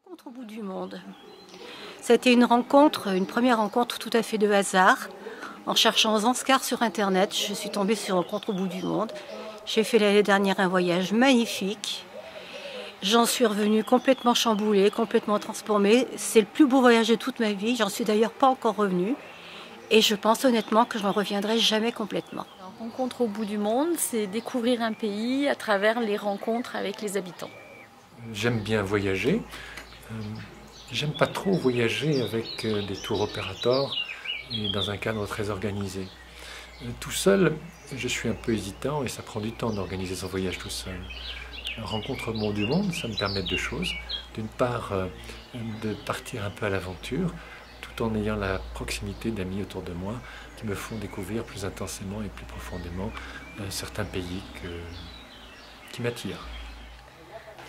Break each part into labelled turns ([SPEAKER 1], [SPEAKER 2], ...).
[SPEAKER 1] Rencontre au bout du monde. Ça a été une première rencontre tout à fait de hasard. En cherchant Zanskar sur Internet, je suis tombée sur Rencontre au bout du monde. J'ai fait l'année dernière un voyage magnifique. J'en suis revenue complètement chamboulée, complètement transformée. C'est le plus beau voyage de toute ma vie. J'en suis d'ailleurs pas encore revenue. Et je pense honnêtement que je n'en reviendrai jamais complètement.
[SPEAKER 2] Rencontre au bout du monde, c'est découvrir un pays à travers les rencontres avec les habitants.
[SPEAKER 3] J'aime bien voyager. J'aime pas trop voyager avec des tour opérateurs et dans un cadre très organisé. Tout seul, je suis un peu hésitant et ça prend du temps d'organiser son voyage tout seul. Rencontre au bout du monde, ça me permet deux choses. D'une part, de partir un peu à l'aventure, tout en ayant la proximité d'amis autour de moi qui me font découvrir plus intensément et plus profondément certains pays qui m'attirent.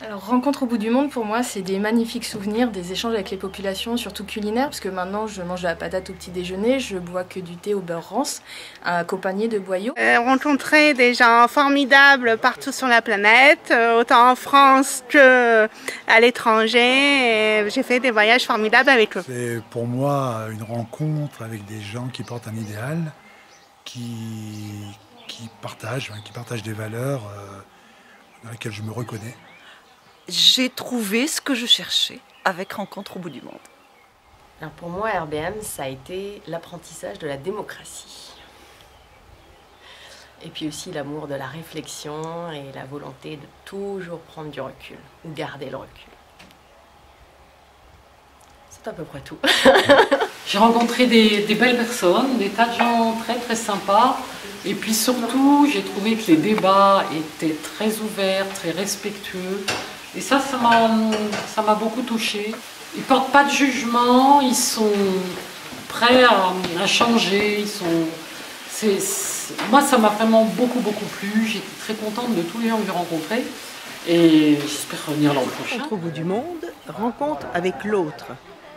[SPEAKER 4] Alors, Rencontre au bout du monde, pour moi, c'est des magnifiques souvenirs, des échanges avec les populations, surtout culinaires, parce que maintenant, je mange de la patate au petit déjeuner, je bois que du thé au beurre rance, accompagné de boyaux.
[SPEAKER 5] Rencontrer des gens formidables partout sur la planète, autant en France qu'à l'étranger. J'ai fait des voyages formidables avec eux.
[SPEAKER 6] C'est pour moi une rencontre avec des gens qui portent un idéal, qui partagent des valeurs dans lesquelles je me reconnais.
[SPEAKER 7] J'ai trouvé ce que je cherchais avec Rencontre au bout du monde.
[SPEAKER 8] Alors pour moi, RBM, ça a été l'apprentissage de la démocratie. Et puis aussi l'amour de la réflexion et la volonté de toujours prendre du recul, ou garder le recul. C'est à peu près tout.
[SPEAKER 9] J'ai rencontré des belles personnes, des tas de gens très très sympas. Et puis surtout, j'ai trouvé que les débats étaient très ouverts, très respectueux. Et ça m'a beaucoup touchée. Ils ne portent pas de jugement, ils sont prêts à changer. Moi, ça m'a vraiment beaucoup plu. J'étais très contente de tous les gens que j'ai rencontrés. Et j'espère revenir l'an prochain.
[SPEAKER 10] Rencontre au bout du monde, rencontre avec l'autre.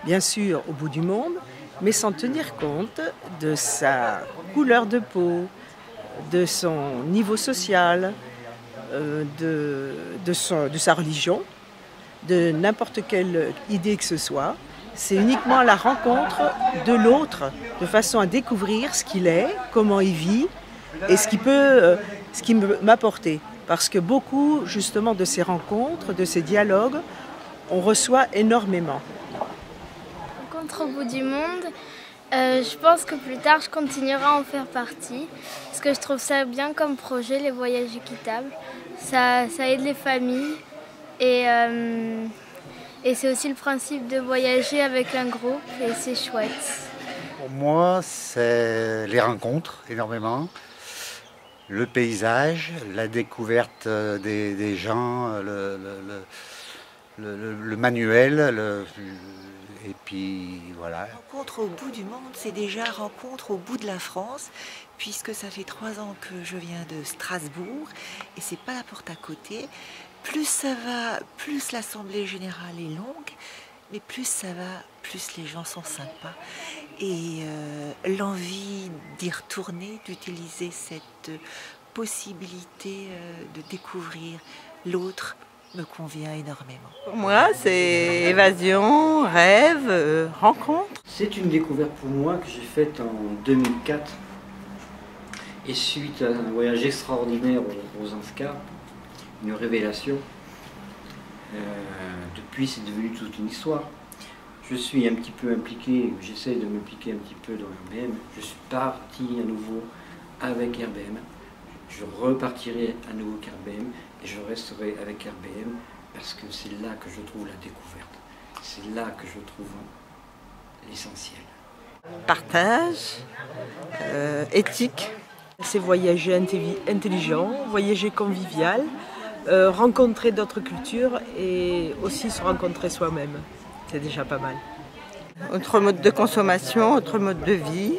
[SPEAKER 10] Bien sûr, au bout du monde, mais sans tenir compte de sa couleur de peau, de son niveau social, de sa religion, de n'importe quelle idée que ce soit. C'est uniquement la rencontre de l'autre, de façon à découvrir ce qu'il est, comment il vit et ce qu'il peut m'apporter. Parce que beaucoup, justement, de ces rencontres, de ces dialogues, on reçoit énormément.
[SPEAKER 11] Rencontre au bout du monde, je pense que plus tard, je continuerai à en faire partie. Parce que je trouve ça bien comme projet, les voyages équitables. Ça aide les familles et c'est aussi le principe de voyager avec un groupe et c'est chouette.
[SPEAKER 12] Pour moi, c'est les rencontres énormément, le paysage, la découverte des gens, le manuel, et puis voilà.
[SPEAKER 13] Rencontre au bout du monde, c'est déjà rencontre au bout de la France, puisque ça fait 3 ans que je viens de Strasbourg et c'est pas la porte à côté. Plus ça va, plus l'assemblée générale est longue, mais plus ça va, plus les gens sont sympas. Et l'envie d'y retourner, d'utiliser cette possibilité de découvrir l'autre me convient énormément.
[SPEAKER 14] Pour moi, c'est évasion, rêve, rencontre.
[SPEAKER 15] C'est une découverte pour moi que j'ai faite en 2004. Et suite à un voyage extraordinaire aux Zanskar, une révélation, depuis c'est devenu toute une histoire. Je suis un petit peu impliqué, j'essaie de m'impliquer un petit peu dans RBM. Je suis parti à nouveau avec RBM. Je repartirai à nouveau avec RBM et je resterai avec RBM parce que c'est là que je trouve la découverte. C'est là que je trouve l'essentiel.
[SPEAKER 10] Partage, éthique. C'est voyager intelligent, voyager convivial, rencontrer d'autres cultures et aussi se rencontrer soi-même. C'est déjà pas mal.
[SPEAKER 14] Autre mode de consommation, autre mode de vie,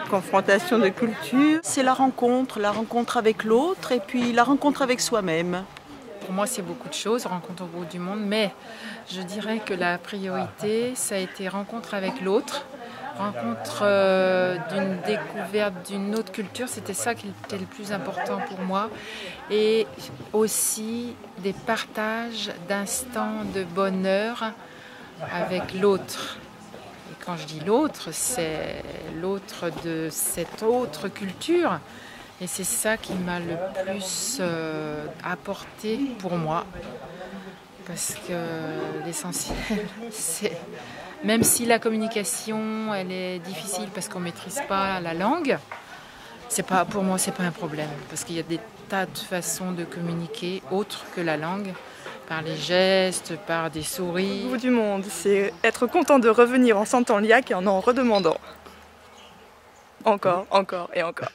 [SPEAKER 14] confrontation de culture.
[SPEAKER 16] C'est la rencontre avec l'autre et puis la rencontre avec soi-même.
[SPEAKER 17] Pour moi, c'est beaucoup de choses, rencontre au bout du monde, mais je dirais que la priorité, ça a été rencontre avec l'autre, Rencontre d'une découverte d'une autre culture, c'était ça qui était le plus important pour moi. Et aussi des partages d'instants de bonheur avec l'autre. Et quand je dis l'autre, c'est l'autre de cette autre culture. Et c'est ça qui m'a le plus apporté pour moi. Parce que l'essentiel, c'est... Même si la communication, elle est difficile parce qu'on ne maîtrise pas la langue, pour moi, ce n'est pas un problème. Parce qu'il y a des tas de façons de communiquer autres que la langue. Par les gestes, par des sourires.
[SPEAKER 18] Au bout du monde, c'est être content de revenir en sentant l'IAC et en redemandant. Encore, encore et encore.